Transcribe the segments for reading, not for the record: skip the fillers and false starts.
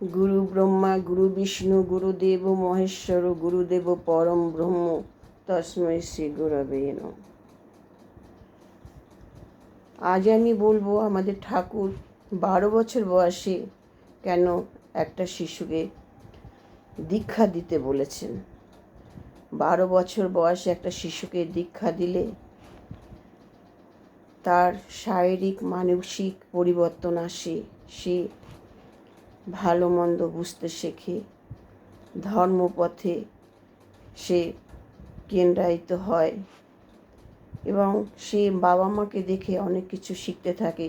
গুরু ব্রহ্মা গুরু বিষ্ণু গুরুদেব মহেশ্বর গুরুদেব পরম ব্রহ্ম তস্মৈ শ্রী গুরবে নমঃ। আজ আমি বলবো আমাদের ঠাকুর 12 বছর বয়সে কেন একটা শিশুকে দীক্ষা দিতে বলেছেন। 12 বছর বয়সে একটা শিশুকে দীক্ষা দিলে তার শারীরিক মানসিক পরিবর্তন আসে, সে ভালো মন্দ বুঝতে শেখে, ধর্মপথে সে কেন্দ্রায়িত হয় এবং সে বাবা মাকে দেখে অনেক কিছু শিখতে থাকে।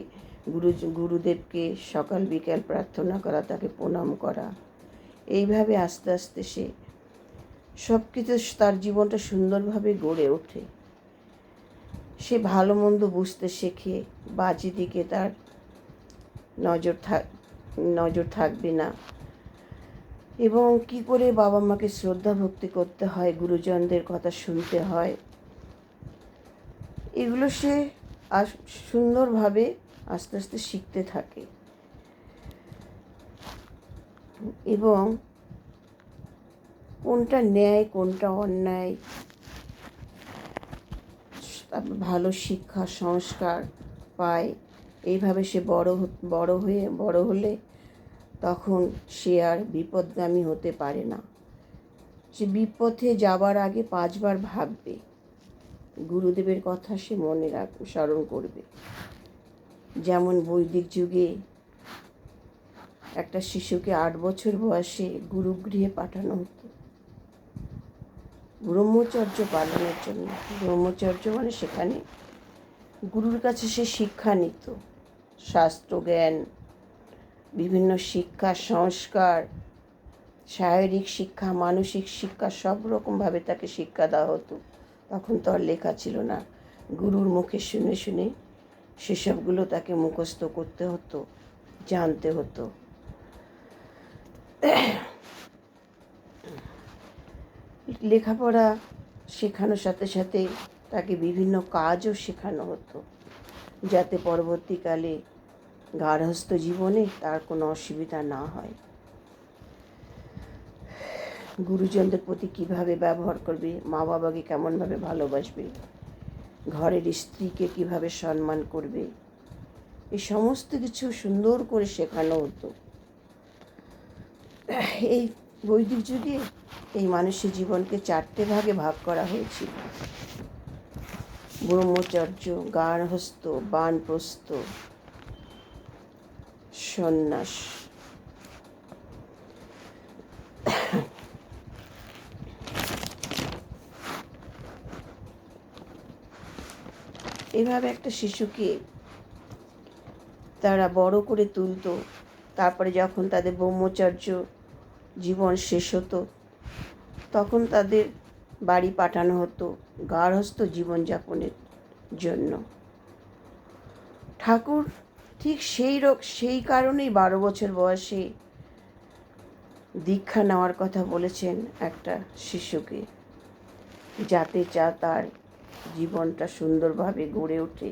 গুরুদেবকে সকাল বিকাল প্রার্থনা করা, তাকে প্রণাম করা, এইভাবে আস্তে আস্তে সে সব কিছু তার জীবনটা সুন্দরভাবে গড়ে ওঠে। সে ভালো মন্দ বুঝতে শেখে, বাজে দিকে তার নজর থাকবে না এবং কি করে বাবা মাকে শ্রদ্ধা ভক্তি করতে হয়, গুরুজনদের কথা শুনতে হয়, এগুলো সে সুন্দরভাবে আস্তে আস্তে শিখতে থাকে এবং কোনটা ন্যায় কোনটা অন্যায়, ভালো শিক্ষা সংস্কার পায়। এইভাবে সে বড় হলে তখন সে আর বিপদগামী হতে পারে না। সে বিপথে যাবার আগে 5 বার ভাববে, গুরুদেবের কথা সে মনে স্মরণ করবে। যেমন বৈদিক যুগে একটা শিশুকে 8 বছর বয়সে গুরুগৃহে পাঠানো হতো ব্রহ্মচর্য পালনের জন্য। ব্রহ্মচর্য মানে সেখানে গুরুর কাছে সে শিক্ষা নিত, শাস্ত্র জ্ঞান, বিভিন্ন শিক্ষা সংস্কার, শারীরিক শিক্ষা, মানসিক শিক্ষা, সব রকমভাবে তাকে শিক্ষা দেওয়া হতো। তখন তো আর লেখা ছিল না, গুরুর মুখে শুনে শুনে সেসবগুলো তাকে মুখস্থ করতে হতো, জানতে হতো। লেখাপড়া শেখানোর সাথে সাথে তাকে বিভিন্ন কাজও শেখানো হতো, যাতে পরবর্তীকালে গার্হস্থ্য জীবনে তার কোনো অসুবিধা না হয়। গুরুজনদের প্রতি কীভাবে ব্যবহার করবে, মা বাবাকে কেমনভাবে ভালোবাসবে, ঘরের স্ত্রীকে কিভাবে সম্মান করবে, এই সমস্ত কিছু সুন্দর করে শেখানো হতো। এই বৈদিক যুগে এই মানুষের জীবনকে 4টে ভাগে ভাগ করা হয়েছিল: ব্রহ্মচর্য, গার্হস্থ্য, বানপ্রস্থ, সন্ন্যাস। এভাবে একটা শিশুকে তারা বড় করে তুলত। তারপরে যখন তাদের ব্রহ্মচর্য জীবন শেষ হতো তখন তাদের বাড়ি পাঠানো হতো গার্হস্থ্য জীবনযাপনের জন্য। ঠাকুর ঠিক সেই কারণেই 12 বছর বয়সে দীক্ষা নেওয়ার কথা বলেছেন একটা শিশুকে, যাতে তার জীবনটা সুন্দরভাবে গড়ে ওঠে,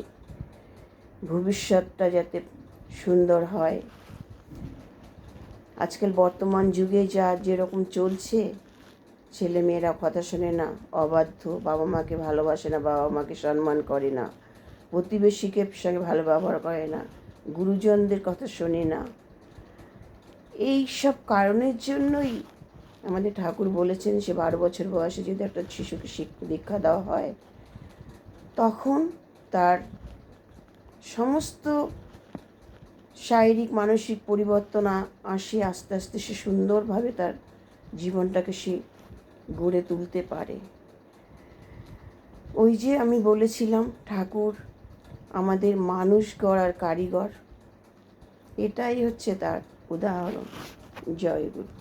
ভবিষ্যৎটা যাতে সুন্দর হয়। আজকাল বর্তমান যুগে যেরকম চলছে, ছেলে মেয়েরা কথা শোনে না, অবাধ্য, বাবা মাকে ভালোবাসে না, বাবা মাকে সম্মান করে না, প্রতিবেশীকে সঙ্গে ভালো ব্যবহার করে না, গুরুজনদের কথা শোনে না। এই সব কারণের জন্যই আমাদের ঠাকুর বলেছেন সে 12 বছর বয়সে যদি একটা শিশুকে দীক্ষা দেওয়া হয় তখন তার সমস্ত শারীরিক মানসিক পরিবর্তন আসে, আস্তে আস্তে সে সুন্দরভাবে তার জীবনটাকে সে গড়ে তুলতে পারে। ওই যে আমি বলেছিলাম ঠাকুর আমাদের মানুষ গড়ার কারিগর, এটাই হচ্ছে তার উদাহরণ। জয় গুরু।